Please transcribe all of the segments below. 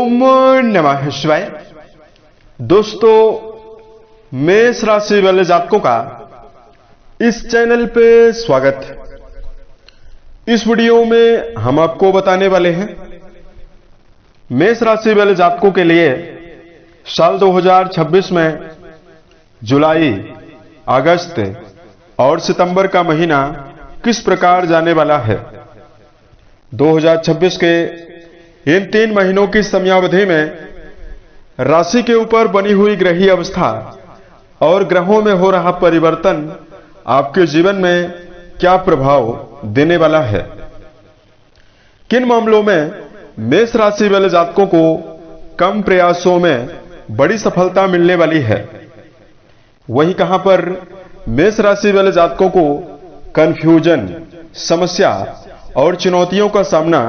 ओम नमः शिवाय। दोस्तों, मेष राशि वाले जातकों का इस चैनल पे स्वागत है। इस वीडियो में हम आपको बताने वाले हैं मेष राशि वाले जातकों के लिए साल 2026 में जुलाई, अगस्त और सितंबर का महीना किस प्रकार जाने वाला है। 2026 के इन 3 महीनों की समयावधि में राशि के ऊपर बनी हुई ग्रही अवस्था और ग्रहों में हो रहा परिवर्तन आपके जीवन में क्या प्रभाव देने वाला है। किन मामलों में मेष राशि वाले जातकों को कम प्रयासों में बड़ी सफलता मिलने वाली है, वहीं कहां पर मेष राशि वाले जातकों को कंफ्यूजन, समस्या और चुनौतियों का सामना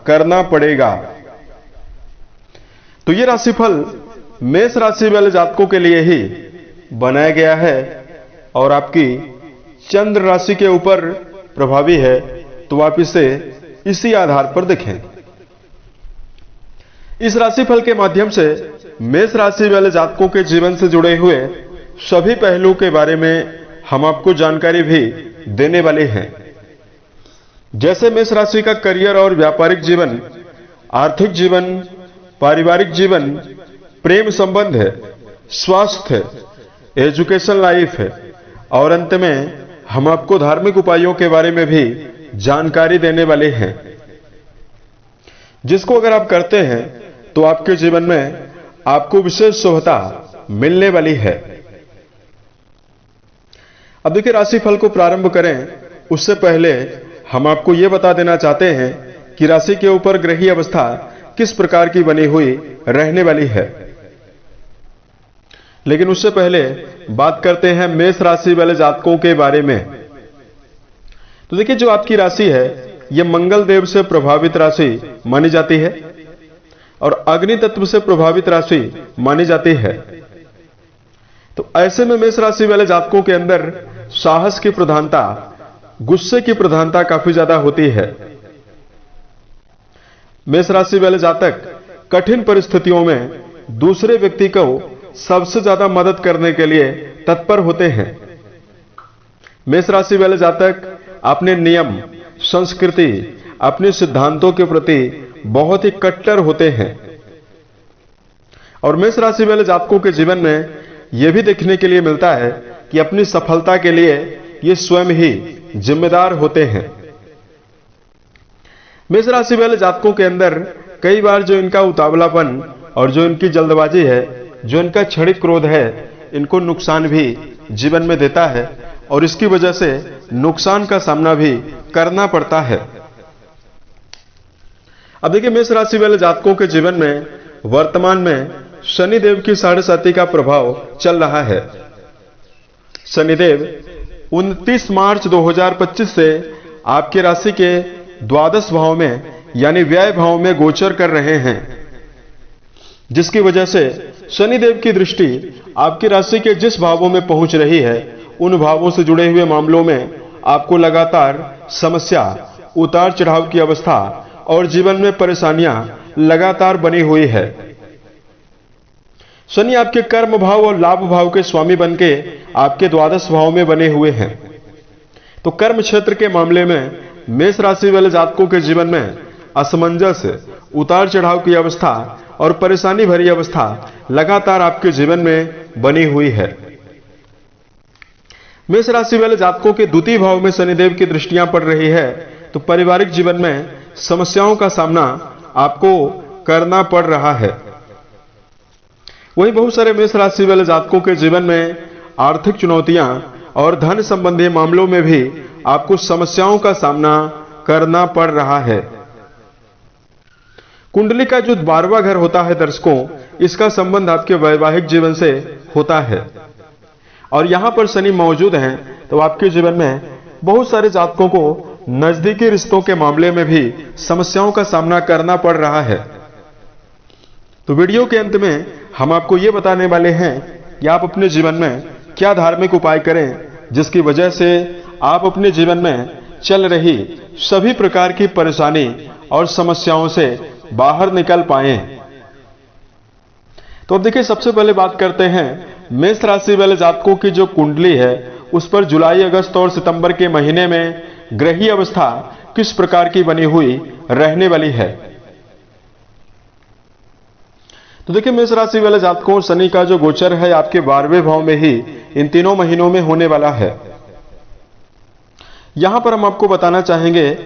करना पड़ेगा। तो ये राशिफल मेष राशि वाले जातकों के लिए ही बनाया गया है और आपकी चंद्र राशि के ऊपर प्रभावी है, तो आप इसे इसी आधार पर देखें। इस राशिफल के माध्यम से मेष राशि वाले जातकों के जीवन से जुड़े हुए सभी पहलू के बारे में हम आपको जानकारी भी देने वाले हैं। जैसे मेष राशि का करियर और व्यापारिक जीवन, आर्थिक जीवन, पारिवारिक जीवन, प्रेम संबंध है, स्वास्थ्य, एजुकेशन लाइफ है और अंत में हम आपको धार्मिक उपायों के बारे में भी जानकारी देने वाले हैं, जिसको अगर आप करते हैं तो आपके जीवन में आपको विशेष शुभता मिलने वाली है। अब देखिए, राशिफल को प्रारंभ करें उससे पहले हम आपको यह बता देना चाहते हैं कि राशि के ऊपर ग्रही अवस्था किस प्रकार की बनी हुई रहने वाली है। लेकिन उससे पहले बात करते हैं मेष राशि वाले जातकों के बारे में। तो देखिए, जो आपकी राशि है यह मंगल देव से प्रभावित राशि मानी जाती है और अग्नि तत्व से प्रभावित राशि मानी जाती है। तो ऐसे में मेष राशि वाले जातकों के अंदर साहस की प्रधानता, गुस्से की प्रधानता काफी ज्यादा होती है। मेष राशि वाले जातक कठिन परिस्थितियों में दूसरे व्यक्ति को सबसे ज्यादा मदद करने के लिए तत्पर होते हैं। मेष राशि वाले जातक अपने नियम, संस्कृति, अपने सिद्धांतों के प्रति बहुत ही कट्टर होते हैं और मेष राशि वाले जातकों के जीवन में यह भी देखने के लिए मिलता है कि अपनी सफलता के लिए ये स्वयं ही जिम्मेदार होते हैं। मेष राशि वाले जातकों के अंदर कई बार जो इनका उतावलापन और जो इनकी जल्दबाजी है, जो इनका क्षणिक क्रोध है, इनको नुकसान भी जीवन में देता है और इसकी वजह से नुकसान का सामना भी करना पड़ता है। अब देखिए, मेष राशि वाले जातकों के जीवन में वर्तमान में शनिदेव की 7.5 का प्रभाव चल रहा है। शनिदेव 29 मार्च 2025 से आपकी राशि के द्वादश भाव में यानी व्यय भाव में गोचर कर रहे हैं, जिसकी वजह से शनिदेव की दृष्टि आपकी राशि के जिस भावों में पहुंच रही है, उन भावों से जुड़े हुए मामलों में आपको लगातार समस्या, उतार चढ़ाव की अवस्था और जीवन में परेशानियां लगातार बनी हुई है। शनि आपके कर्म भाव और लाभ भाव के स्वामी बनके आपके द्वादश भाव में बने हुए हैं। तो कर्म क्षेत्र के मामले में मेष राशि वाले जातकों के जीवन में असमंजस, उतार चढ़ाव की अवस्था और परेशानी भरी अवस्था लगातार आपके जीवन में बनी हुई है। मेष राशि वाले जातकों के द्वितीय भाव में शनिदेव की दृष्टियां पड़ रही है, तो पारिवारिक जीवन में समस्याओं का सामना आपको करना पड़ रहा है। वहीं बहुत सारे मेष राशि वाले जातकों के जीवन में आर्थिक चुनौतियां और धन संबंधी मामलों में भी आपको समस्याओं का सामना करना पड़ रहा है। कुंडली का जो 12वां घर होता है दर्शकों, इसका संबंध आपके वैवाहिक जीवन से होता है और यहां पर शनि मौजूद हैं, तो आपके जीवन में बहुत सारे जातकों को नजदीकी रिश्तों के मामले में भी समस्याओं का सामना करना पड़ रहा है। तो वीडियो के अंत में हम आपको यह बताने वाले हैं कि आप अपने जीवन में क्या धार्मिक उपाय करें, जिसकी वजह से आप अपने जीवन में चल रही सभी प्रकार की परेशानी और समस्याओं से बाहर निकल पाएं। तो अब देखिए, सबसे पहले बात करते हैं मेष राशि वाले जातकों की जो कुंडली है उस पर जुलाई, अगस्त और सितंबर के महीने में ग्रही अवस्था किस प्रकार की बनी हुई रहने वाली है। तो देखिए, मेष राशि वाले जातकों, शनि का जो गोचर है आपके 12वें भाव में ही इन तीनों महीनों में होने वाला है। यहां पर हम आपको बताना चाहेंगे,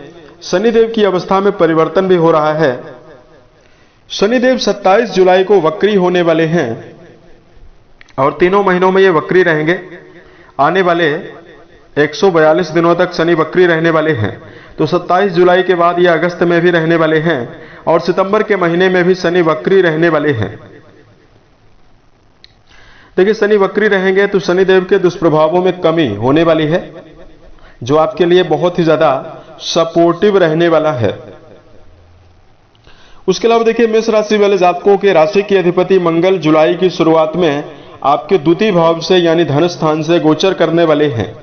शनिदेव की अवस्था में परिवर्तन भी हो रहा है। शनिदेव 27 जुलाई को वक्री होने वाले हैं और तीनों महीनों में ये वक्री रहेंगे। आने वाले 142 दिनों तक शनि वक्री रहने वाले हैं। तो 27 जुलाई के बाद ये अगस्त में भी रहने वाले हैं और सितंबर के महीने में भी शनि वक्री रहने वाले हैं। देखिए, शनि वक्री रहेंगे तो शनिदेव के दुष्प्रभावों में कमी होने वाली है, जो आपके लिए बहुत ही ज्यादा सपोर्टिव रहने वाला है। उसके अलावा देखिए, मेष राशि वाले जातकों के राशि के अधिपति मंगल जुलाई की शुरुआत में आपके द्वितीय भाव से यानी धन स्थान से गोचर करने वाले हैं।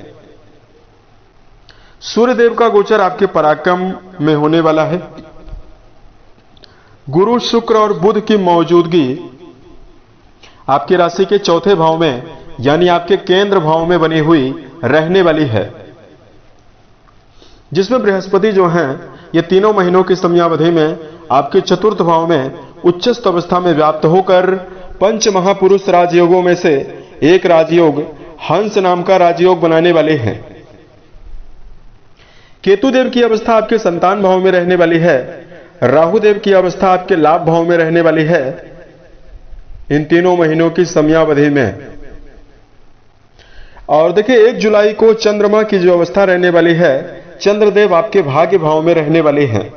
सूर्यदेव का गोचर आपके पराक्रम में होने वाला है। गुरु, शुक्र और बुध की मौजूदगी आपकी राशि के चौथे भाव में यानी आपके केंद्र भाव में बनी हुई रहने वाली है, जिसमें बृहस्पति जो हैं ये तीनों महीनों की समयावधि में आपके चतुर्थ भाव में उच्चस्थ अवस्था में व्याप्त होकर पंच महापुरुष राजयोगों में से एक राजयोग हंस नाम का राजयोग बनाने वाले हैं। केतुदेव की अवस्था आपके संतान भाव में रहने वाली है। राहुदेव की अवस्था आपके लाभ भाव में रहने वाली है इन तीनों महीनों की समयावधि में। और देखिए, 1 जुलाई को चंद्रमा की जो अवस्था रहने वाली है, चंद्रदेव आपके भाग्य भाव में रहने वाले हैं।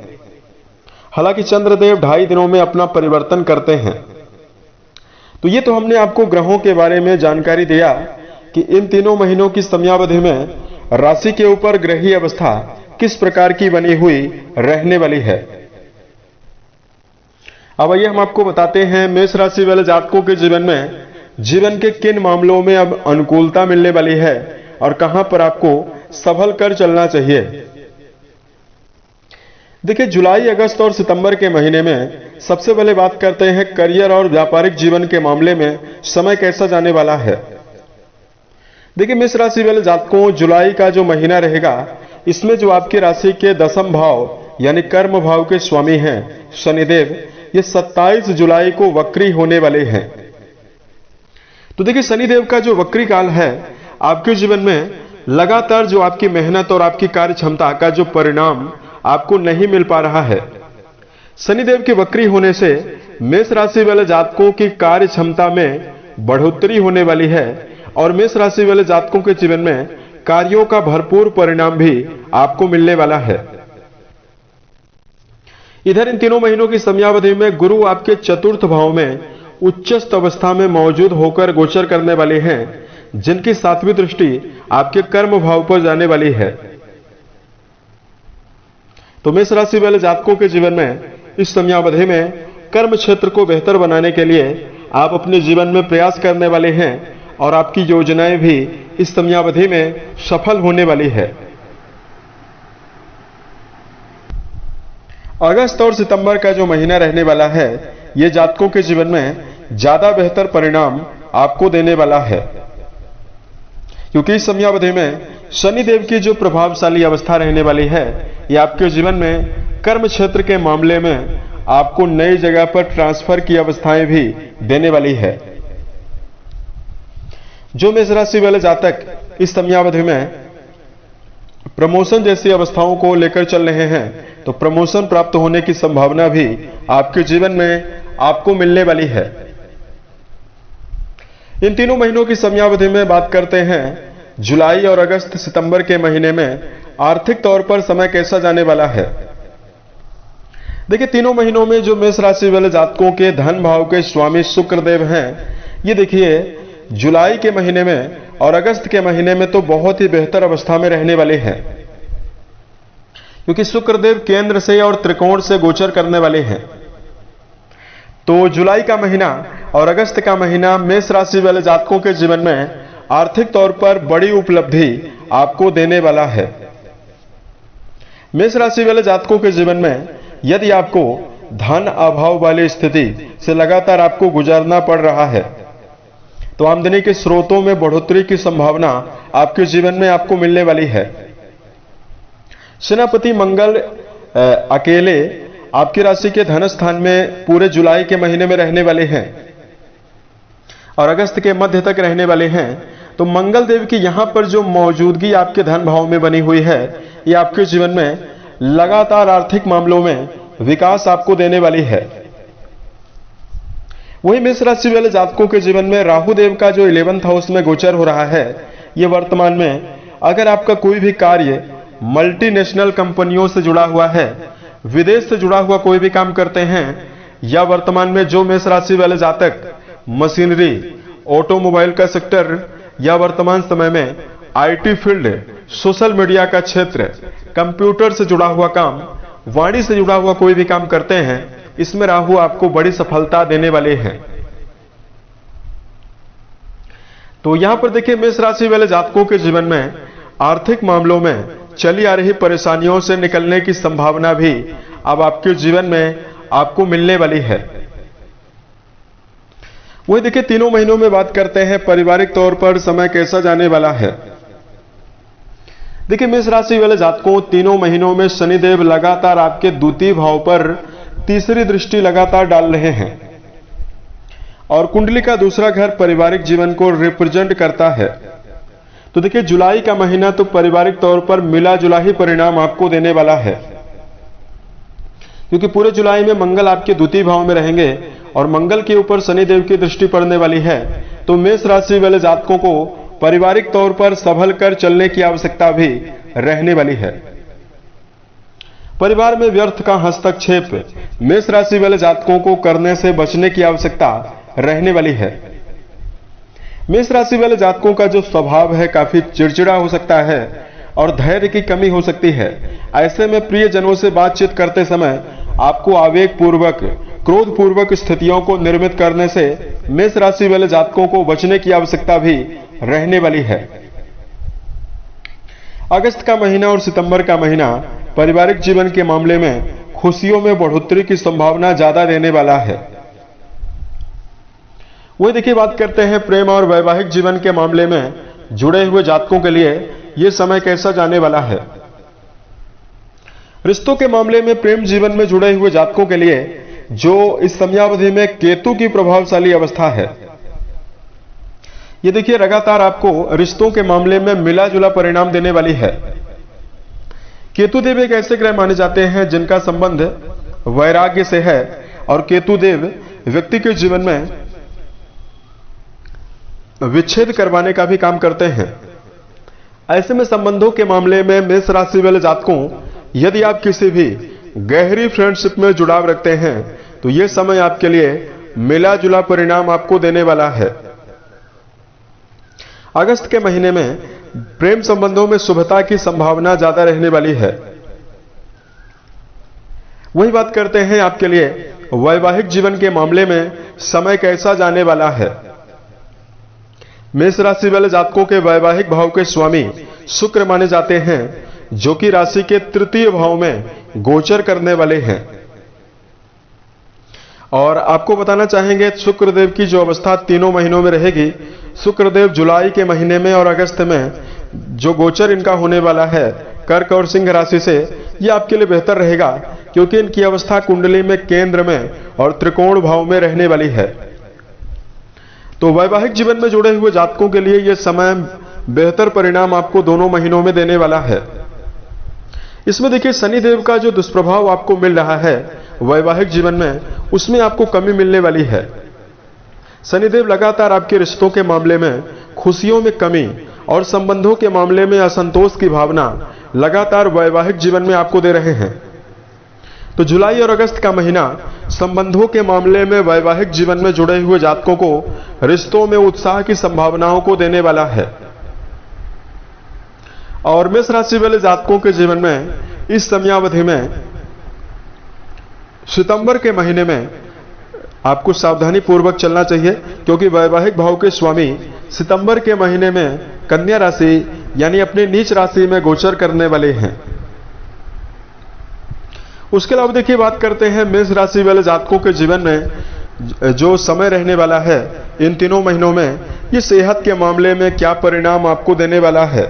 हालांकि चंद्रदेव 2.5 दिनों में अपना परिवर्तन करते हैं। तो ये तो हमने आपको ग्रहों के बारे में जानकारी दिया कि इन तीनों महीनों की समयावधि में राशि के ऊपर ग्रही अवस्था किस प्रकार की बनी हुई रहने वाली है। अब आइए हम आपको बताते हैं मेष राशि वाले जातकों के जीवन के किन मामलों में अब अनुकूलता मिलने वाली है और कहां पर आपको संभल कर चलना चाहिए। देखिए, जुलाई, अगस्त और सितंबर के महीने में सबसे पहले बात करते हैं करियर और व्यापारिक जीवन के मामले में समय कैसा जाने वाला है। देखिए, मेष राशि वाले जातकों, जुलाई का जो महीना रहेगा इसमें जो आपकी राशि के 10वें भाव यानी कर्म भाव के स्वामी हैं शनिदेव, ये 27 जुलाई को वक्री होने वाले हैं। तो देखिए, शनिदेव का जो वक्री काल है आपके जीवन में लगातार जो आपकी मेहनत और आपकी कार्य क्षमता का जो परिणाम आपको नहीं मिल पा रहा है। शनिदेव के वक्री होने से मेष राशि वाले जातकों की कार्य क्षमता में बढ़ोतरी होने वाली है और मेष राशि वाले जातकों के जीवन में कार्यों का भरपूर परिणाम भी आपको मिलने वाला है। इधर इन तीनों महीनों की समयावधि में गुरु आपके चतुर्थ भाव में उच्चस्थ अवस्था में मौजूद होकर गोचर करने वाले हैं, जिनकी 7वीं दृष्टि आपके कर्म भाव पर जाने वाली है। तो मेष राशि वाले जातकों के जीवन में इस समयावधि में कर्म क्षेत्र को बेहतर बनाने के लिए आप अपने जीवन में प्रयास करने वाले हैं और आपकी योजनाएं भी इस समयावधि में सफल होने वाली है। अगस्त और सितंबर का जो महीना रहने वाला है, यह जातकों के जीवन में ज्यादा बेहतर परिणाम आपको देने वाला है, क्योंकि इस समयावधि में शनिदेव की जो प्रभावशाली अवस्था रहने वाली है, ये आपके जीवन में कर्म क्षेत्र के मामले में आपको नई जगह पर ट्रांसफर की अवस्थाएं भी देने वाली है। जो मेष राशि वाले जातक इस समयावधि में प्रमोशन जैसी अवस्थाओं को लेकर चल रहे हैं, तो प्रमोशन प्राप्त होने की संभावना भी आपके जीवन में आपको मिलने वाली है। इन तीनों महीनों की समयावधि में बात करते हैं जुलाई और अगस्त सितंबर के महीने में आर्थिक तौर पर समय कैसा जाने वाला है। देखिए, तीनों महीनों में जो मेष राशि वाले जातकों के धन भाव के स्वामी शुक्रदेव हैं, ये देखिए जुलाई के महीने में और अगस्त के महीने में तो बहुत ही बेहतर अवस्था में रहने वाले हैं, क्योंकि शुक्रदेव केंद्र से और त्रिकोण से गोचर करने वाले हैं। तो जुलाई का महीना और अगस्त का महीना मेष राशि वाले जातकों के जीवन में आर्थिक तौर पर बड़ी उपलब्धि आपको देने वाला है। मेष राशि वाले जातकों के जीवन में यदि आपको धन अभाव वाली स्थिति से लगातार आपको गुजरना पड़ रहा है। तो आमदनी के स्रोतों में बढ़ोतरी की संभावना आपके जीवन में आपको मिलने वाली है। सेनापति मंगल अकेले आपकी राशि के धन स्थान में पूरे जुलाई के महीने में रहने वाले हैं और अगस्त के मध्य तक रहने वाले हैं। तो मंगल देव की यहां पर जो मौजूदगी आपके धन भाव में बनी हुई है, ये आपके जीवन में लगातार आर्थिक मामलों में विकास आपको देने वाली है। वही मेष राशि वाले जातकों के जीवन में राहु देव का जो 11th हाउस में गोचर हो रहा है, ये वर्तमान में अगर आपका कोई भी कार्य मल्टीनेशनल कंपनियों से जुड़ा हुआ है, विदेश से जुड़ा हुआ कोई भी काम करते हैं, या वर्तमान में जो मेष राशि वाले जातक मशीनरी, ऑटोमोबाइल का सेक्टर, या वर्तमान समय में आईटी फील्ड, सोशल मीडिया का क्षेत्र, कंप्यूटर से जुड़ा हुआ काम, वाणी से जुड़ा हुआ कोई भी काम करते हैं, इसमें राहु आपको बड़ी सफलता देने वाले हैं। तो यहां पर देखिए मेष राशि वाले जातकों के जीवन में आर्थिक मामलों में चली आ रही परेशानियों से निकलने की संभावना भी अब आपके जीवन में आपको मिलने वाली है। वही देखिए तीनों महीनों में बात करते हैं पारिवारिक तौर पर समय कैसा जाने वाला है। देखिए मेष राशि वाले जातकों, तीनों महीनों में शनिदेव लगातार आपके द्वितीय भाव पर तीसरी दृष्टि लगातार डाल रहे हैं और कुंडली का दूसरा घर पारिवारिक जीवन को रिप्रेजेंट करता है। तो देखिए जुलाई का महीना तो पारिवारिक तौर पर मिला जुला ही परिणाम आपको देने वाला है, क्योंकि पूरे जुलाई में मंगल आपके द्वितीय भाव में रहेंगे और मंगल के ऊपर शनिदेव की दृष्टि पड़ने वाली है। तो मेष राशि वाले जातकों को पारिवारिक तौर पर संभल कर चलने की आवश्यकता भी रहने वाली है। परिवार में व्यर्थ का हस्तक्षेप मेष राशि वाले जातकों को करने से बचने की आवश्यकता रहने वाली है। मेष राशि वाले जातकों का जो स्वभाव है काफी चिड़चिड़ा हो सकता है और धैर्य की कमी हो सकती है। ऐसे में प्रियजनों से बातचीत करते समय आपको आवेग पूर्वक, क्रोध पूर्वक स्थितियों को निर्मित करने से मेष राशि वाले जातकों को बचने की आवश्यकता भी रहने वाली है। अगस्त का महीना और सितंबर का महीना पारिवारिक जीवन के मामले में खुशियों में बढ़ोतरी की संभावना ज्यादा देने वाला है। वही देखिए बात करते हैं प्रेम और वैवाहिक जीवन के मामले में जुड़े हुए जातकों के लिए यह समय कैसा जाने वाला है। रिश्तों के मामले में प्रेम जीवन में जुड़े हुए जातकों के लिए जो इस समयावधि में केतु की प्रभावशाली अवस्था है, ये देखिए लगातार आपको रिश्तों के मामले में मिला जुला परिणाम देने वाली है। केतु देव एक ऐसे ग्रह माने जाते हैं जिनका संबंध वैराग्य से है और केतु देव व्यक्ति के जीवन में विच्छेद करवाने का भी काम करते हैं। ऐसे में संबंधों के मामले में मेष राशि वाले जातकों, यदि आप किसी भी गहरी फ्रेंडशिप में जुड़ाव रखते हैं तो यह समय आपके लिए मिला जुला परिणाम आपको देने वाला है। अगस्त के महीने में प्रेम संबंधों में शुभता की संभावना ज्यादा रहने वाली है। वही बात करते हैं आपके लिए वैवाहिक जीवन के मामले में समय कैसा जाने वाला है। मेष राशि वाले जातकों के वैवाहिक भाव के स्वामी शुक्र माने जाते हैं, जो कि राशि के तृतीय भाव में गोचर करने वाले हैं। और आपको बताना चाहेंगे शुक्रदेव की जो अवस्था तीनों महीनों में रहेगी, शुक्रदेव जुलाई के महीने में और अगस्त में जो गोचर इनका होने वाला है कर्क और सिंह राशि से, यह आपके लिए बेहतर रहेगा, क्योंकि इनकी अवस्था कुंडली में केंद्र में और त्रिकोण भाव में रहने वाली है। तो वैवाहिक जीवन में जुड़े हुए जातकों के लिए यह समय बेहतर परिणाम आपको दोनों महीनों में देने वाला है। इसमें देखिए शनिदेव का जो दुष्प्रभाव आपको मिल रहा है वैवाहिक जीवन में, उसमें आपको कमी मिलने वाली है। शनिदेव लगातार आपके रिश्तों के मामले में खुशियों में कमी और संबंधों के मामले में असंतोष की भावना लगातार वैवाहिक जीवन में आपको दे रहे हैं। तो जुलाई और अगस्त का महीना संबंधों के मामले में वैवाहिक जीवन में जुड़े हुए जातकों को रिश्तों में उत्साह की संभावनाओं को देने वाला है। और मेष राशि वाले जातकों के जीवन में इस समयावधि में सितंबर के महीने में आपको सावधानी पूर्वक चलना चाहिए, क्योंकि वैवाहिक भाव के स्वामी सितंबर के महीने में कन्या राशि यानी अपनी नीच राशि में गोचर करने वाले हैं। उसके अलावा देखिए बात करते हैं मेष राशि वाले जातकों के जीवन में जो समय रहने वाला है इन तीनों महीनों में, ये सेहत के मामले में क्या परिणाम आपको देने वाला है।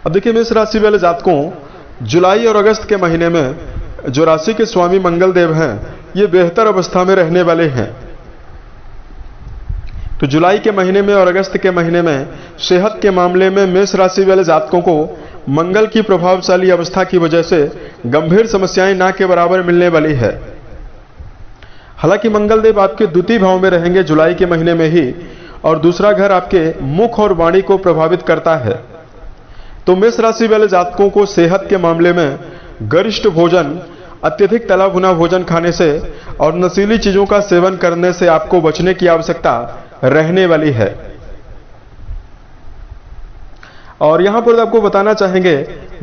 अब देखिए मेष राशि वाले जातकों, जुलाई और अगस्त के महीने में जो राशि के स्वामी मंगल देव हैं ये बेहतर अवस्था में रहने वाले हैं। तो जुलाई के महीने में और अगस्त के महीने में सेहत के मामले में मेष राशि वाले जातकों को मंगल की प्रभावशाली अवस्था की वजह से गंभीर समस्याएं ना के बराबर मिलने वाली है। हालांकि मंगल देव आपके द्वितीय भाव में रहेंगे जुलाई के महीने में ही, और दूसरा घर आपके मुख और वाणी को प्रभावित करता है। तो मेष राशि वाले जातकों को सेहत के मामले में गरिष्ठ भोजन, अत्यधिक तला भुना भोजन खाने से और नशीली चीजों का सेवन करने से आपको बचने की आवश्यकता रहने वाली है। और यहां पर आपको बताना चाहेंगे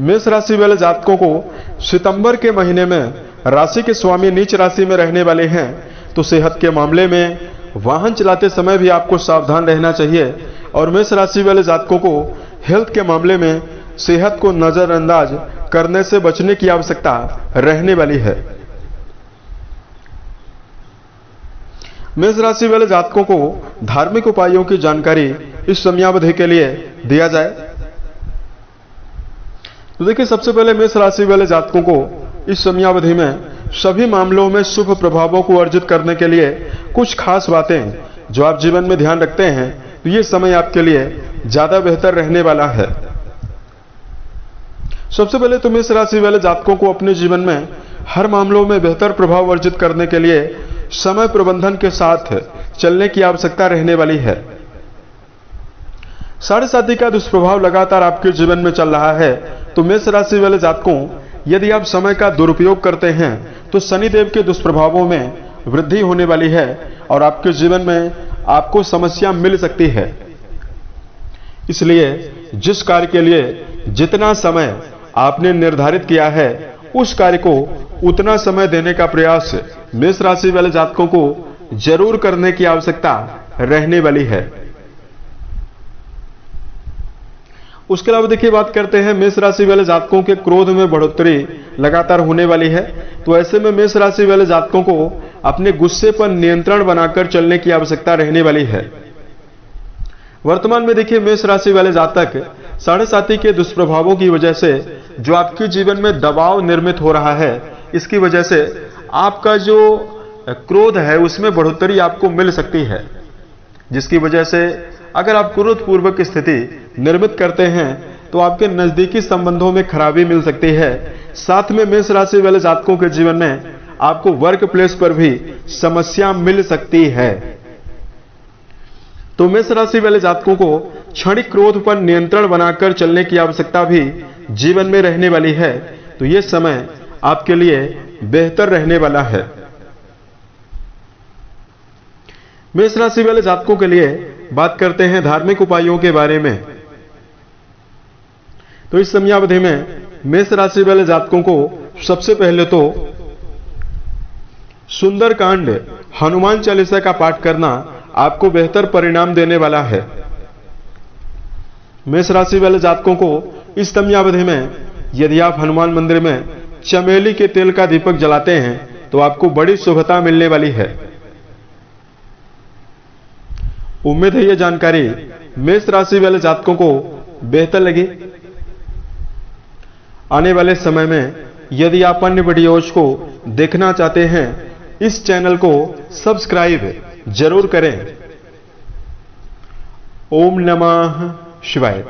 मेष राशि वाले जातकों को सितंबर के महीने में राशि के स्वामी नीच राशि में रहने वाले हैं। तो सेहत के मामले में वाहन चलाते समय भी आपको सावधान रहना चाहिए, और मेष राशि वाले जातकों को हेल्थ के मामले में सेहत को नजरअंदाज करने से बचने की आवश्यकता रहने वाली है। मेष राशि वाले जातकों को धार्मिक उपायों की जानकारी इस समयावधि के लिए दिया जाए। तो देखिए सबसे पहले मेष राशि वाले जातकों को इस समयावधि में सभी मामलों में शुभ प्रभावों को अर्जित करने के लिए कुछ खास बातें जो आप जीवन में ध्यान रखते हैं, तो ये समय आपके लिए ज्यादा बेहतर रहने वाला है। सबसे पहले तो मेष राशि वाले जातकों को अपने जीवन में हर मामलों में बेहतर प्रभाव अर्जित करने के लिए समय प्रबंधन के साथ चलने की आवश्यकता रहने वाली है। साढ़े साथी का दुष्प्रभाव लगातार आपके जीवन में चल रहा है। तो मेष राशि वाले जातकों, यदि आप समय का दुरुपयोग करते हैं तो शनिदेव के दुष्प्रभावों में वृद्धि होने वाली है और आपके जीवन में आपको समस्या मिल सकती है। इसलिए जिस कार्य के लिए जितना समय आपने निर्धारित किया है उस कार्य को उतना समय देने का प्रयास मेष राशि वाले जातकों को जरूर करने की आवश्यकता रहने वाली है। उसके अलावा देखिए बात करते हैं मेष राशि वाले जातकों के क्रोध में बढ़ोतरी लगातार होने वाली है। तो ऐसे में मेष राशि वाले जातकों को अपने गुस्से पर नियंत्रण बनाकर चलने की आवश्यकता रहने वाली है। वर्तमान में देखिए मेष राशि वाले जातक साढ़े साथी के दुष्प्रभावों की वजह से जो आपके जीवन में दबाव निर्मित हो रहा है, इसकी वजह से आपका जो क्रोध है उसमें बढ़ोतरी आपको मिल सकती है, जिसकी वजह से अगर आप क्रोधपूर्वक स्थिति निर्मित करते हैं तो आपके नजदीकी संबंधों में खराबी मिल सकती है। साथ में मेष राशि वाले जातकों के जीवन में आपको वर्क प्लेस पर भी समस्या मिल सकती है। तो मेष राशि वाले जातकों को क्षणिक क्रोध पर नियंत्रण बनाकर चलने की आवश्यकता भी जीवन में रहने वाली है। तो यह समय आपके लिए बेहतर रहने वाला है। मेष राशि वाले जातकों के लिए बात करते हैं धार्मिक उपायों के बारे में। तो इस समयावधि में मेष राशि वाले जातकों को सबसे पहले तो सुंदरकांड हनुमान चालीसा का पाठ करना आपको बेहतर परिणाम देने वाला है। मेष राशि वाले जातकों को इस समयावधि में यदि आप हनुमान मंदिर में चमेली के तेल का दीपक जलाते हैं तो आपको बड़ी शुभता मिलने वाली है। उम्मीद है यह जानकारी मेष राशि वाले जातकों को बेहतर लगी। आने वाले समय में यदि आप अन्य वीडियोज को देखना चाहते हैं, इस चैनल को सब्सक्राइब जरूर करें। ओम नमः शिवाय।